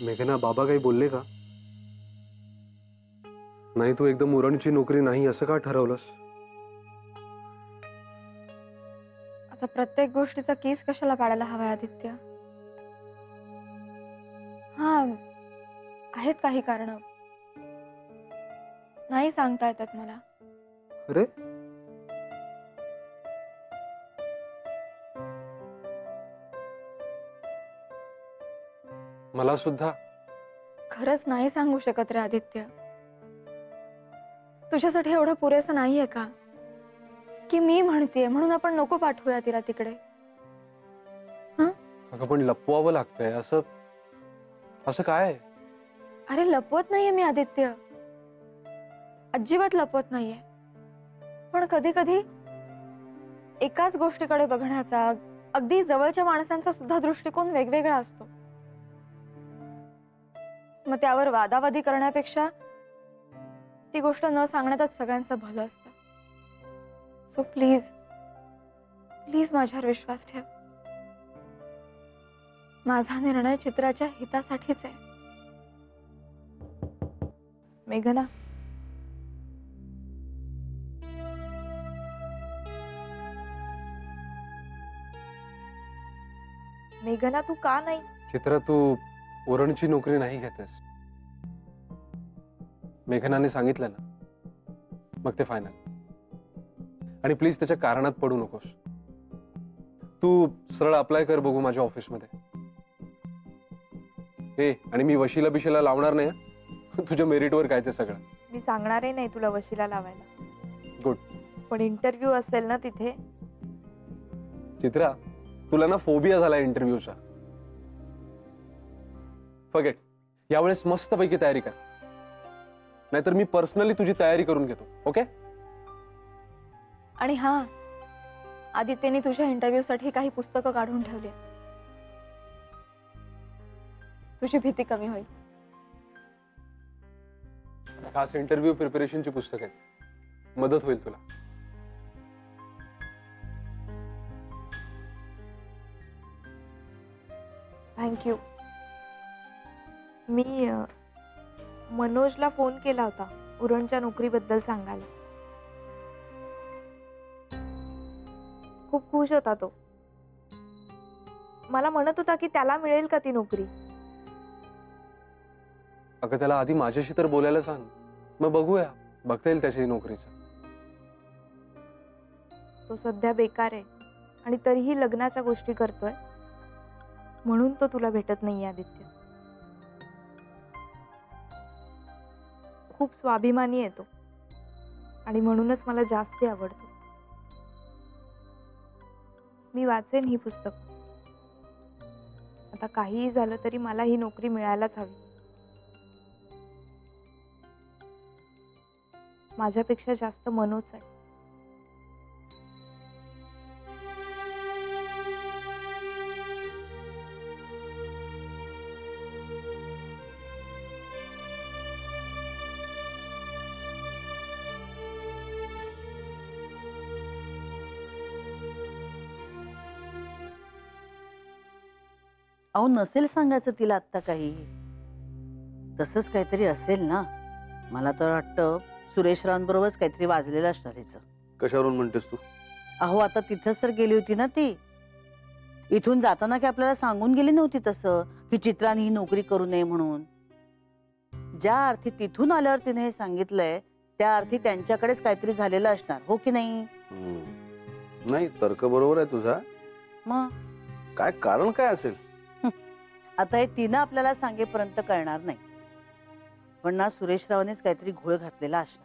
मेघना, बाबा काही बोलले का? नाही, तू एकदम उरणची नोकरी नाही असं का ठरवलंस? आता प्रत्येक गोष्टीचा केस कशाला पाडायला हवाय आदित्य? हा, आहेत काही कारण, नाही सांगता येतात मला. अरे, मला सुद्धा. खरंच नाही सांगू शकत रे आदित्य. तुझ्यासाठी एवढं पुरेसं नाहीये का की मी म्हणतेय म्हणून आपण नको पाठवूया तिला तिकडे? अगं पण लपवावं लागतंय असं असं काय? अरे लपवत नाहीये मी आदित्य, अजिबात लपवत नाहीये. पण कधी कधी एकाच गोष्टीकडे बघण्याचा, अगदी जवळच्या माणसांचा सुद्धा दृष्टिकोन वेगवेगळा असतो. मग त्यावर वादावादी करण्यापेक्षा ती गोष्ट न सांगण्यातच सगळ्यांचं भलं असतं. सो प्लीज प्लीज माझ्यावर विश्वास ठेव. माझा निर्णय चित्राच्या हितासाठीच आहे. मेघना, मेघना तू का नाही? चित्रा, तू उरणची नोकरी नाही घेतेस. मेघनाने सांगितलं ना, मग ते फायनल. आणि प्लीज त्याच्या कारणात पडू नकोस. तू सरळ अप्लाय कर बघू माझ्या ऑफिसमध्ये. हे, आणि मी वशिला बिशीला लावणार नाही तुझ्या मेरिटवर काय ते सगळं. मी सांगणारही नाही तुला वशिला लावायला. गुड. पण इंटरव्ह्यू असेल ना तिथे? चित्रा, तुला ना फोबिया झाला इंटरव्ह्यूचा. फॉरगेट. यावेळेस मस्तपैकी तयारी कर, नाहीतर मी पर्सनली तुझी तयारी करून घेतो. ओके? आणि हा, आदित्यने तुझ्या इंटरव्ह्यू साठी काही पुस्तकं काढून ठेवली. तुझी भीती कमी होईल. खास इंटरव्ह्यू प्रिपरेशनची पुस्तक आहे, मदत होईल तुला. थँक्यू. मी मनोजला फोन केला होता उरणच्या नोकरीबद्दल सांगायला. खूप खुश होता तो. मला म्हणत होता की त्याला मिळेल का ती नोकरी. अगं त्याला आधी माझ्याशी तर बोलायला सांग, मग बघूया, बघता येईल त्याची नोकरीचं. तो सध्या बेकार आहे आणि तरीही लग्नाच्या गोष्टी करतोय, म्हणून तो तुला भेटत नाहीये आदित्य. खूप स्वाभिमानी आहे तो आणि म्हणूनच मला जास्त आवडतो. मी वाचेन ही पुस्तक. आता काहीही झालं तरी मला ही नोकरी मिळायलाच हवी. माझ्यापेक्षा जास्त मनोज आहे. अहो नसेल सांगायचं तिला आत्ता काही. तसंच काहीतरी असेल ना. मला तर वाटतं सुरेशरावांबरोबरच काहीतरी वाजलेलं असणार हिचं. कशावरून म्हणतेस तू? अहो आता तिथंच तर गेली होती ना ती. इथून जाताना की आपल्याला सांगून गेली नव्हती तसं की चित्राने ही नोकरी करू नये म्हणून. ज्या अर्थी तिथून आल्यावर तिने हे सांगितलंय त्या अर्थी त्यांच्याकडेच काहीतरी झालेलं असणार, हो की नाही? नाही, तर्क बरोबर आहे तुझा. मग काय कारण काय असेल? आता हे तिनं आपल्याला सांगेपर्यंत कळणार नाही. पण ना सुरेशरावानेच काहीतरी घोळ घातलेला असणार.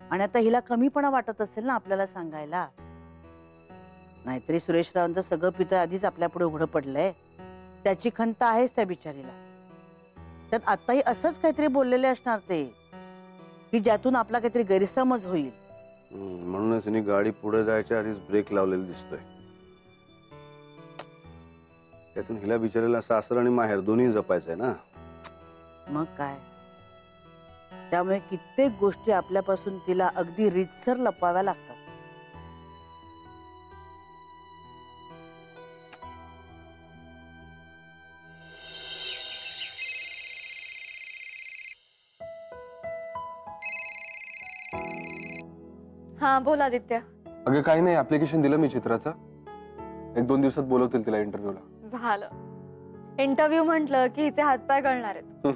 आणि आता हिला कमीपणा वाटत असेल ना आपल्याला सांगायला. नाहीतरी सुरेशरावांचं सगळं पितं आधीच आपल्या पुढे उघडं पडलंय. त्याची खंत आहेच त्या बिचारीला. त्यात आताही असंच काहीतरी बोललेले असणार ते की ज्यातून आपला काहीतरी गैरसमज होईल. म्हणूनच तिने गाडी पुढे जायच्या आधीच ब्रेक लावलेला दिसतोय. त्यातून हिला बिचारायला सासर आणि माहेर दोन्ही जपायचंय ना. मग काय. त्यामुळे कित्येक गोष्टी आपल्यापासून तिला अगदी रीतसर लपवाव्या लागतात. हा बोल आदित्य. अगं काही नाही, ऍप्लिकेशन दिलं मी चित्राचं. 1-2 दिवसात बोलवतील तिला इंटरव्ह्यूला. झालं. इंटरव्ह्यू म्हंटल की हिचे हातपाय गळणार आहेत.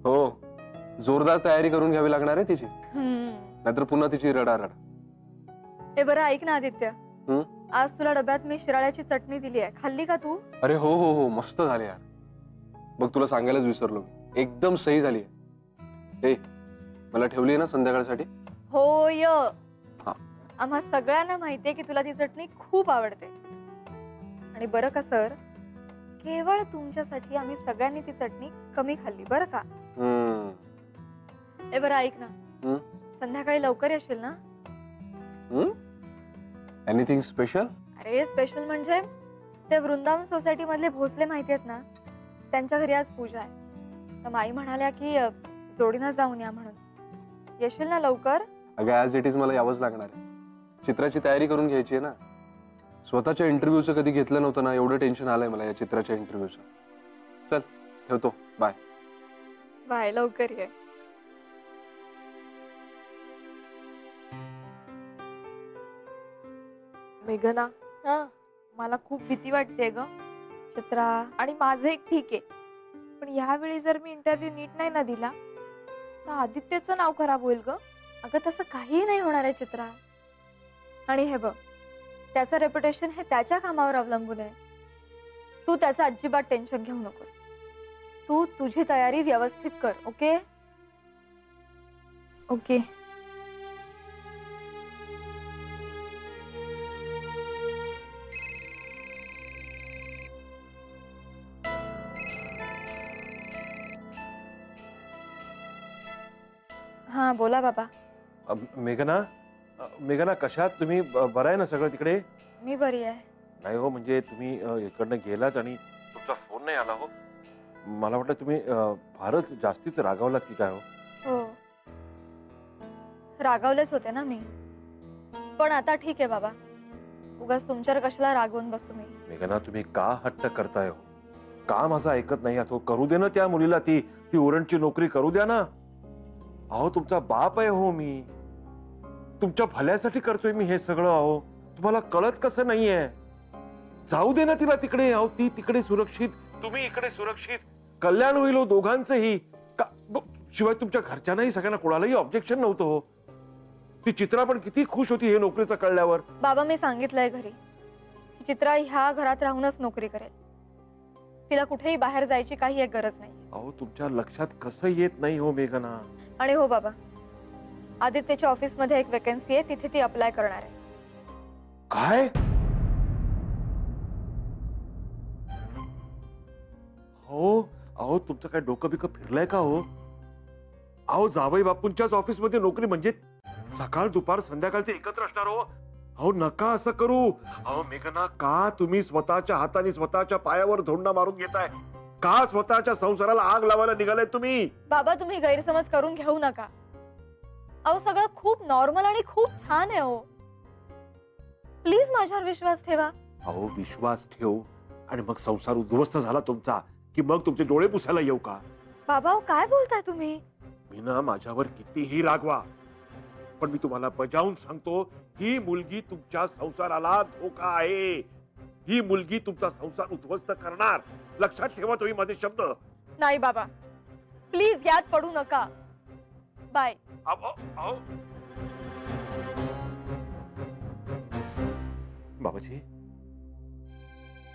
हो, जोरदार तयारी करून घ्यावी लागणार आहे तिची, नाहीतर पुन्हा तिची रडारड. हे बरं ऐक ना आदित्य, आज तुला डब्यात मी शिराळ्याची चटणी दिली आहे, खाल्ली का तू? अरे हो हो हो, मस्त झाले यार. बघ तुला सांगायलाच विसरलो मी, एकदम सही झाली आहे. मला ठेवली आहे ना संध्याकाळसाठी? होय. हा. आम्हा सगळ्यांना माहितीये की तुला ती चटणी खूप आवडते. आणि बरं का सर, केवळ तुमच्यासाठी आम्ही सगळ्यांनी ती चटणी कमी खाल्ली बरं का. हे बरं ऐक ना, संध्याकाळी लवकर येशील ना? Anything special? अरे स्पेशल म्हणजे ते वृंदावन सोसायटी मधले भोसले माहिती आहेत ना, त्यांच्या घरी आज पूजा आहे. तर माई म्हणाल्या की जोडीनं जाऊन या म्हणून. येशील ना लवकर? अगं ऍज इट इज मला यावंच लागणार आहे. चित्राची तयारी करून घ्यायची आहे ना. स्वतःच्या इंटरव्ह्यूचं कधी घेतलं नव्हतं ना, एवढं टेन्शन आलंय मला या चित्राच्या इंटरव्ह्यूचं. चल ठेवतो, बाय. बाय, लवकर ये. मेघना, हा मला खूप भीती वाटते ग. चित्रा, आणि माझं एक ठीक आहे, पण यावेळी जर मी इंटरव्ह्यू नीट नाही ना दिला तर आदित्यचं नाव खराब होईल ग. अगं तसं काहीही नाही होणार आहे चित्रा. आणि हे बघ, त्याचं रेप्युटेशन हे त्याच्या कामावर अवलंबून आहे. तू त्याचं अजिबात टेन्शन घेऊ नकोस. तू तुझी तयारी व्यवस्थित कर. Okay okay. हा बोला बाबा. मेघना, मेघना कशात तुम्ही? बरं आहे ना सगळं तिकडे? मी बरी आहे. नाही हो, म्हणजे तुम्ही इकडनं गेलात आणि तुमचा फोन नाही आला हो. मला वाटलं तुम्ही फारच जास्तीच रागावलात की काय हो? हो, रागावलेच होते ना मी, पण आता ठीक आहे बाबा. उगाच तुमच्यावर कशाला रागवून बसू मी. मेघना, तुम्ही का हट्ट करताय हो? का माझं ऐकत नाही आहात हो? करू दे ना त्या मुलीला ती ती ओरंडची नोकरी करू द्या ना. अहो तुमचा बाप आहे हो मी. तुमच्या भल्यासाठी करतोय मी हे सगळं. अहो तुम्हाला कळत कसं नाहीये? जाऊ दे ना तिला तिकडे. अहो ती तिकडे सुरक्षित, तुम्ही इकडे सुरक्षित, कल्याण होईल हो दोघांचंही. शिवाय तुमच्या घरच्यांनाही सगळ्यांना कोणालाही ऑब्जेक्शन नव्हतं हो. ती चित्रा पण किती खुश होती हे नोकरीचं कळल्यावर. बाबा मी सांगितलंय घरी, चित्रा ह्या घरात राहूनच नोकरी करेल. तिला कुठेही बाहेर जायची काही एक गरज नाही. अहो तुमच्या लक्षात कसं येत नाही हो मेघना? आणि हो बाबा, आदित्यच्या ऑफिस मध्ये एक वेकन्सी आहे, तिथे ती अप्लाय करणार आहे. काय? हो, अहो तुमचं काय डोकं बिकं फिरलंय का हो? अहो जावई बापूंच्याच ऑफिस मध्ये नोकरी म्हणजे सकाळ दुपार संध्याकाळ ते एकत्र असणार हो. अहो नका असं करू. अहो मेघना, का तुम्ही स्वतःच्या हाताने स्वतःच्या पायावर धोंडा मारून घेताय? का स्वतःच्या संसाराला आग लावायला निघालाय तुम्ही? बाबा तुम्ही गैरसमज करून घेऊ नका. अहो सगळं खूप नॉर्मल आणि खूप छान आहे हो. प्लीज माझ्यावर विश्वास ठेवा. अहो विश्वास ठेव आणि मग संसार उद्ध्वस्त झाला तुमचा की मग तुमचे डोळे पुसायला येऊ का? बाबा अहो, काय बोलताय तुम्ही? मी ना माझ्यावर कितीही रागवा, पण मी तुम्हाला बजावून सांगतो, ही मुलगी तुमच्या संसाराला धोका आहे. ही मुलगी तुमचा संसार उद्ध्वस्त करणार. लक्षात ठेवा तुम्ही माझे शब्द. नाही बाबा, प्लीज यात पडू नका. बाय. बाबाजी,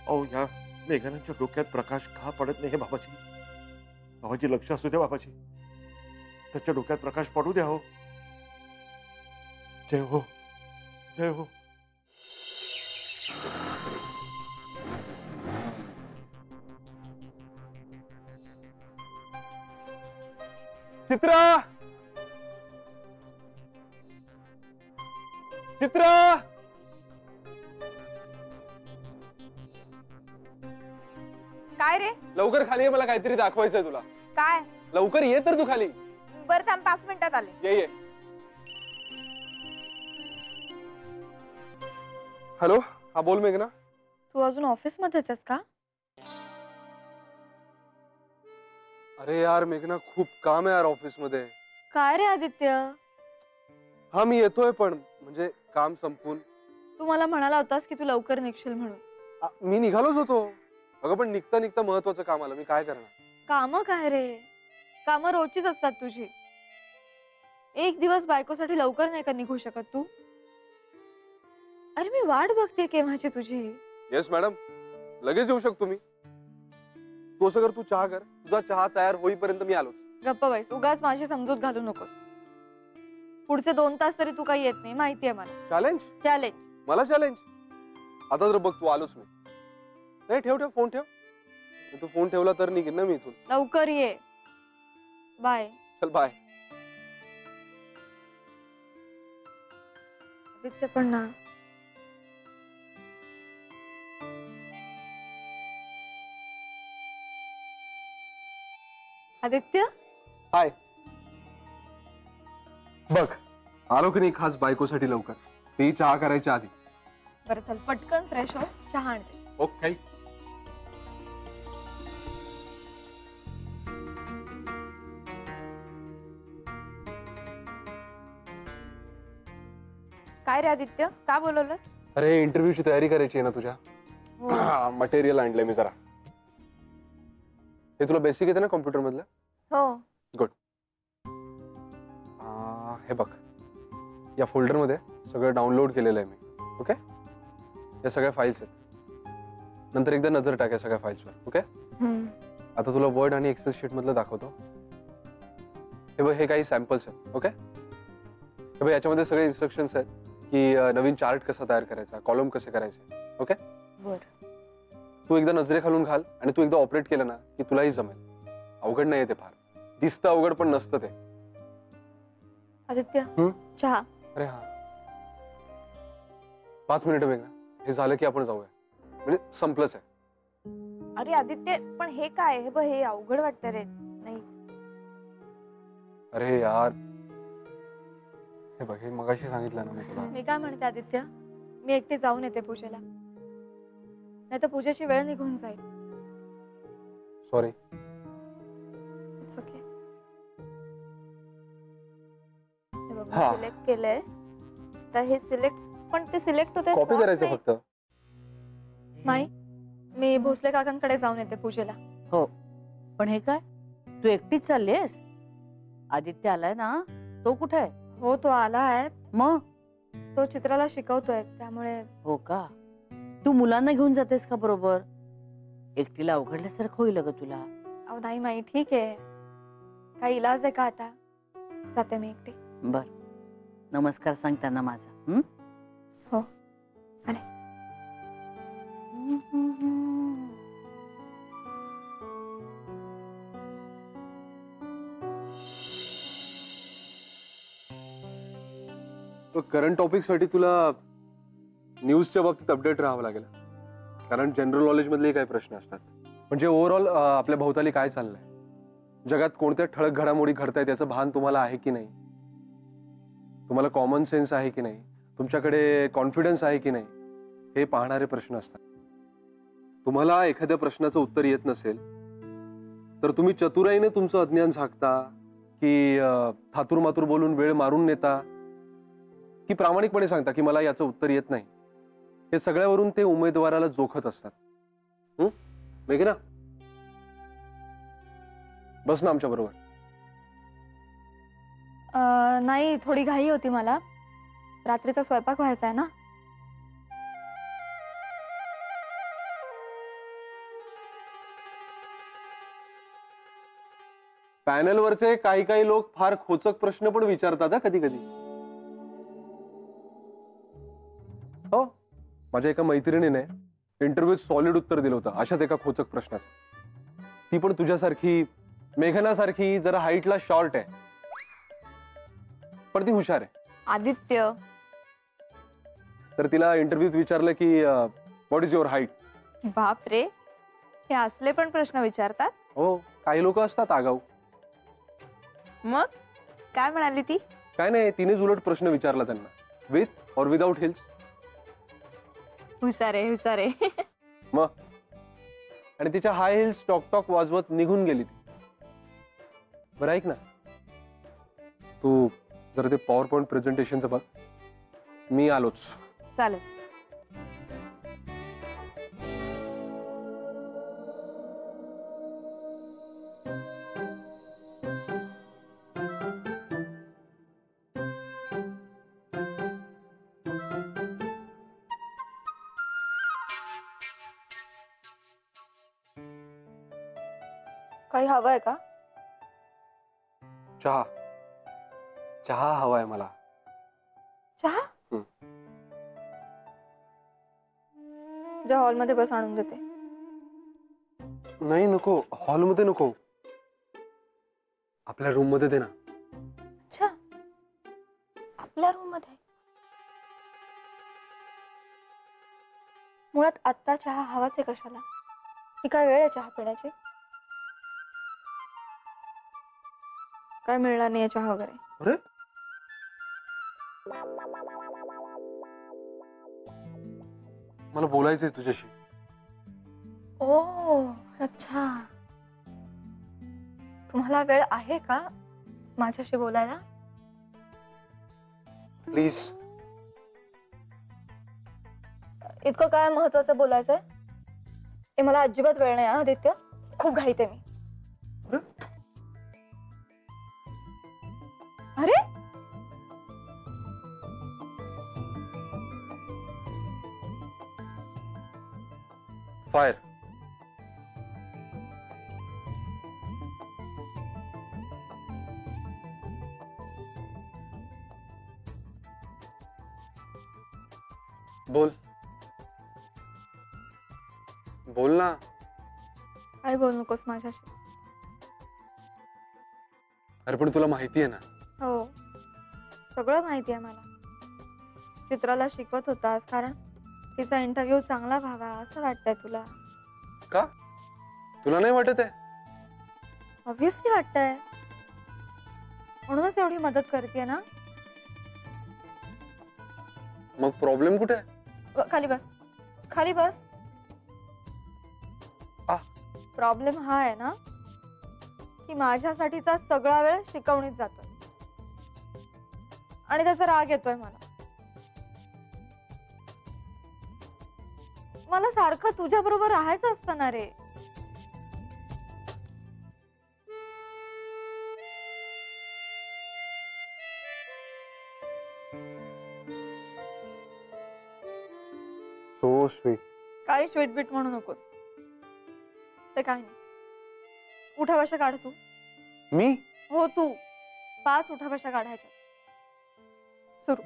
अहो या मेघनाच्या डोक्यात प्रकाश का पडत नाही हे बाबाजी? बाबाजी लक्ष असू द्या बाबाजी. त्याच्या डोक्यात प्रकाश पडू द्या हो. जय हो, जय हो. चित्रा, चित्रा, काय रे? लवकर खाली ये, मला काहीतरी दाखवायचंय तुला. काय? लवकर ये तर तू खाली. बरं थांब, 5 मिनिटात आले. ये. हॅलो, हा बोल मेघना. तू अजून ऑफिस मध्येच आहेस का? अरे यार मेघना, खूप काम आहे यार ऑफिस मध्ये. काय रे आदित्य? हा मी येतोय, पण म्हणजे काम संपून. तू मला म्हणाला होतास की तू लवकर निघशील म्हणून. मी निघालोच होतो. अगं पण निघता निघता महत्वाचं काम आलं, मी काय करणार. कामं काय रे, कामं रोजचीच असतात तुझी. एक दिवस बायकोसाठी लवकर नाही का निघू शकत तू? अरे मी वाट बघते केव्हाची तुझी. येस मॅडम, लगेच येऊ शकतो मी. तू असं कर, तू चहा कर, तुझा चहा तयार होईपर्यंत मी आलोच. गप्प बैस, उगाच माझी समजूत घालू नकोस. पुढचे 2 तास तरी तू काही येत नाही, माहितीये मला. चॅलेंज? चॅलेंज. मला चॅलेंज? आता जर बघ, तू आलोच मी. नाही, ठेव ठेव फोन ठेव. तू फोन ठेवला तर निघेन ना मी इथून. लवकर ये. बाय. चल बाय. आदित्य पण ना, आदित्य. हाय. बघ, आलो की नाही खास बायकोसाठी लवकर, ती चहा करायच्या आधी. बरं चल, पटकन फ्रेश हो, चहा आणते. ओके. काय रे आदित्य, का बोलवलंस? अरे इंटरव्ह्यूची तयारी करायची आहे ना तुझ्या. हो. मटेरियल आणलंय मी जरा. हे तुला बेसिक येते ना कॉम्प्युटर मधलं? हो. हे बघ, या फोल्डर मध्ये सगळं डाउनलोड केलेलं आहे मी. ओके, या सगळ्या फाईल्स आहेत. नंतर एकदा नजर टाक या सगळ्या फाईल्सवर. ओके, आता तुला वर्ड आणि एक्सेल शीट मधलं दाखवतो. हे बघ, हे काही सॅम्पल्स आहेत. ओके, हे बघ, याच्यामध्ये सगळे इन्स्ट्रक्शन्स आहेत की नवीन चार्ट कसा तयार करायचा, कॉलम कसे करायचे. ओके, बर. तू एकदा नजरेखालून घाल आणि तू एकदा ऑपरेट केलं ना की तुलाही जमेल. अवघड नाही ते फार. दिसतं अवघड पण नसतं ते. आदित्य, चहा. अरे हा, 5 मिनिटं वेगळा. हे झालं की आपण जाऊया, म्हणजे संपलंच आहे. अरे आदित्य, पण हे काय? हे बघ, हे अवघड वाटतं रे. नाही. अरे यार, हे बघ, हे मगाशी सांगितलं ना मी तुला. मी काय म्हणते आदित्य, मी एकटी जाऊन येते पूजेला, नाही तर पूजेची वेळ निघून जाईल. सॉरी. It's okay. हा. सिलेक्ट केलंय तर हे सिलेक्ट, पण ते सिलेक्ट होते. कॉपी करायचं फक्त. माई, मी भोसले काकांकडे जाऊन येते पूजेला. हो, पण हे काय, तू एकटीच चाललीस? आदित्य आलाय ना, तो कुठे आहे? हो, तो आला आहे. मग तो चित्राला शिकवतोय, त्यामुळे. हो का, तू मुलांना घेऊन जातेस का बरोबर? एकटीला अवघडल्यासारखं होईल ग तुला. अहो नाही माई, ठीक आहे. काही इलाज आहे का आता? जाते मी एकटी. बर, नमस्कार सांग त्यांना माझा. हं? हो, आले. करंट टॉपिक साठी तुला न्यूजच्या बाबतीत अपडेट राहावं लागेल, कारण जनरल नॉलेज मधले काही प्रश्न असतात. म्हणजे ओव्हरऑल आपल्या भोवताली काय चाललंय, जगात कोणत्या ठळक घडामोडी घडतायत याचं भान तुम्हाला आहे की नाही, तुम्हाला कॉमन सेन्स आहे की नाही, तुमच्याकडे कॉन्फिडन्स आहे की नाही, हे पाहणारे प्रश्न असतात. तुम्हाला एखाद्या प्रश्नाचं उत्तर येत नसेल तर तुम्ही चतुराईने तुमचं अज्ञान झाकता, की थातूर मातूर बोलून वेळ मारून नेता, की प्रामाणिकपणे सांगता की मला याचं उत्तर येत नाही. हे सगळ्यावरून ते उमेदवाराला जोखत असतात. वेगळे ना, बस ना आमच्या बरोबर. नाही, थोडी घाई होती मला, रात्रीचा स्वयंपाक व्हायचा आहे ना. पॅनलवरचे काही काही लोक फार खोचक प्रश्न पण विचारतात कधी कधी. हो, माझ्या एका मैत्रिणीने इंटरव्ह्यूत सॉलिड उत्तर दिलं होतं अशाच एका खोचक प्रश्नाचं. ती पण तुझ्यासारखी, मेघनासारखी जरा हाईटला शॉर्ट आहे, पण ती हुशार आहे. आदित्य, तर तिला इंटरव्ह्यूत विचारलं की व्हॉट इज युअर हाईट. बाप रे, हे असले पण प्रश्न विचारतात. हो, काही लोक असतात आगाऊ. मग काय म्हणाली ती? काय नाही, तिनेच उलट प्रश्न विचारला त्यांना, विथ और विदाउट हिल्स. हुशार आहे, हुशार आहे. मग, आणि तिच्या हाय हिल्स टॉक टॉक वाजवत निघून गेली ती. बरं ऐक ना, तू जरा ते पॉवर पॉइंट प्रेझेंटेशनचं बघ. मी आलोच. चालेल. काही हवंय का? चहा. चहा हवाय मला. चहा? हं. जा हॉलमध्ये बस, आणून देते. नाही नको, हॉलमध्ये नको, आपल्या रूम मध्ये दे ना. अच्छा, आपल्या रूम मध्ये? मुळात आत्ता चहा हवाच आहे कशाला? ही काय वेळ आहे चहा पिण्याची? काय मिळणार नाही चहा वगैरे. अरे मला बोलायचंय तुझ्याशी. ओ अच्छा, तुम्हाला वेळ आहे का माझ्याशी बोलायला? प्लीज. इतकं काय महत्वाचं बोलायचंय? हे मला अजिबात वेळ नाही आदित्य, खूप घाईत आहे मी. अरे फायर. बोल बोल ना. काय बोलू नकोस माझ्याशी. अरे पण तुला माहिती आहे ना. हो, सगळं माहिती आहे मला. चित्राला शिकवत होतास कारण तिचा इंटरव्ह्यू चांगला व्हावा असं वाटतंय तुला. का? तुला नाही वाटत आहे? ऑब्व्हियसली वाटतंय, म्हणूनच एवढी मदत करते ना. मग प्रॉब्लेम कुठे आहे? खाली बस, खाली बस. प्रॉब्लेम हा आहे ना की माझ्यासाठीचा सगळा वेळ शिकवणीत जातोय आणि त्याचा राग येतोय मला. मला सारखं तुझ्या बरोबर राहायचं असतं ना रे. So sweet. काही स्वीट बीट म्हणू नकोस. ते काय नाही. उठाबशा काढ तू. मी? हो तू. 5 उठाबशा काढायच्या. सुरू.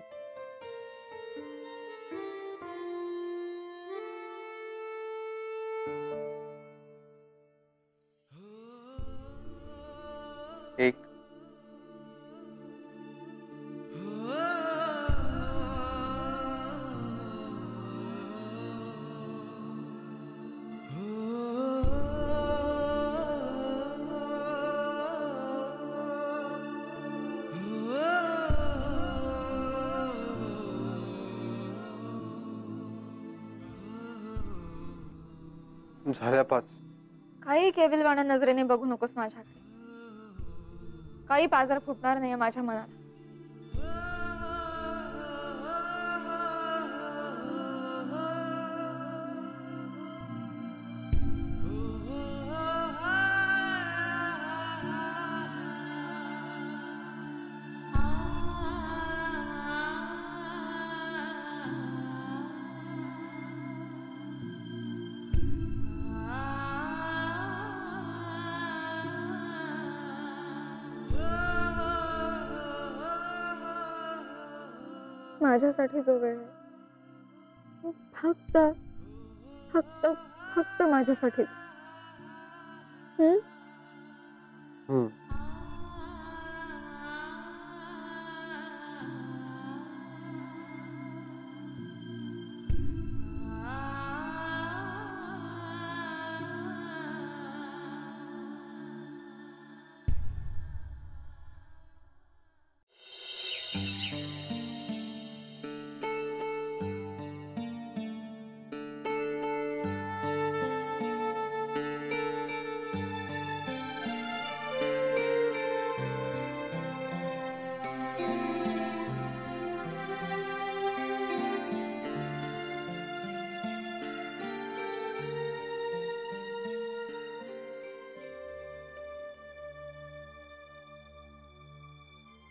एक. झाल्या 5. काही केविलवाण्या नजरेने बघू नकोस माझ्याकडे. काही पाजार फुटणार नाहीये माझ्या मनाला. माझ्यासाठी जो वेळ आहे फक्त फक्त फक्त माझ्यासाठी.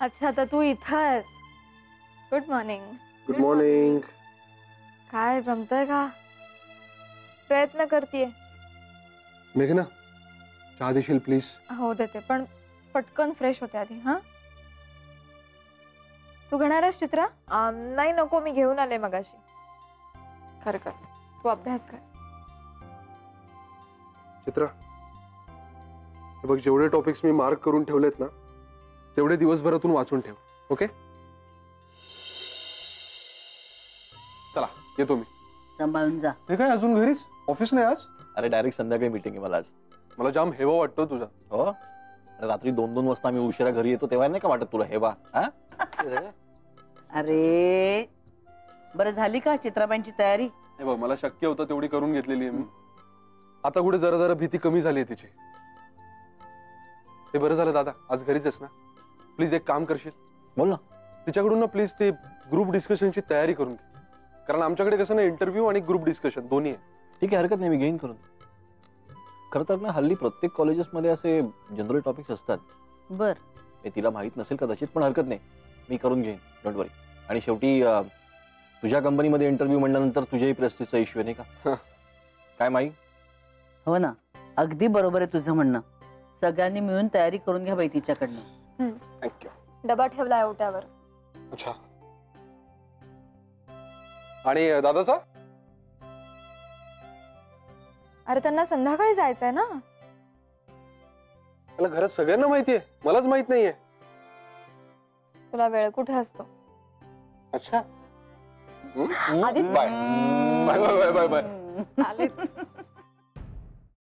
अच्छा तर तू इथं आहेस. Good morning. Good morning. काय जमतंय का? प्रयत्न करतेय. मेघना चहा देशील प्लीज. हो देते, पण पटकन फ्रेश होते आधी. हा तू घेणार आहेस चित्रा? नाही नको, मी घेऊन आले मगाशी. कर कर, तू अभ्यास कर. चित्रा हे बघ, जेवढे टॉपिक्स मी मार्क करून ठेवलेत ना तेवढे दिवसभरातून वाचून ठेव. ओके चला येतो मी. सांभाळून जा. हे काय अजून घरीच? ऑफिस नाही आज? अरे डायरेक्ट संध्याकाळी मीटिंग आहे मला आज. मला जाम हेवा वाटतो तुझा. हो अरे रात्री 2-2 वाजता मी उशिरा घरी येतो तेव्हा नाही का वाटत तुला हेवा? हा अरे बरं, झाली का चित्राबाईंची तयारी? हे बघ, मला शक्य होतं तेवढी करून घेतलेली आहे मी. आता कुठे जरा जरा भीती कमी झाली आहे तिची. ते बरं झालं दादा आज घरीच आहेस ना, प्लीज एक काम करशील? बोल ना. तिच्याकडून ना प्लीज ते ग्रुप डिस्कशनची तयारी करून घे, कारण आमच्याकडे कसं ना इंटरव्ह्यू आणि ग्रुप डिस्कशन दोन्ही आहे. ठीक आहे, हरकत नाही, मी घेईन करून. खरं तर ना हल्ली प्रत्येक कॉलेजेसमध्ये असे जनरल टॉपिक्स असतात. बर, हे तिला माहित नसेल कदाचित, पण हरकत नाही, मी करून घेईन, डोंट वरी. आणि शेवटी तुझ्या कंपनीमध्ये इंटरव्ह्यू म्हणल्यानंतर तुझ्याही प्रेस्टिजचा इश्यू आहे नाही का? काय माई? हो ना, अगदी बरोबर आहे तुझं म्हणणं. सगळ्यांनी मिळून तयारी करून घ्या बाई तिच्याकडनं. थँक्यू. डबा ठेवलाय ओट्यावर. अच्छा. आणि दादाचा? अरे त्यांना संध्याकाळी जायचंय ना. मला घरात सगळ्यांना माहितीये, मलाच माहित नाहीये. तुला वेळ कुठे असतो? अच्छा. Aditya. Bye bye bye bye bye. आलेच.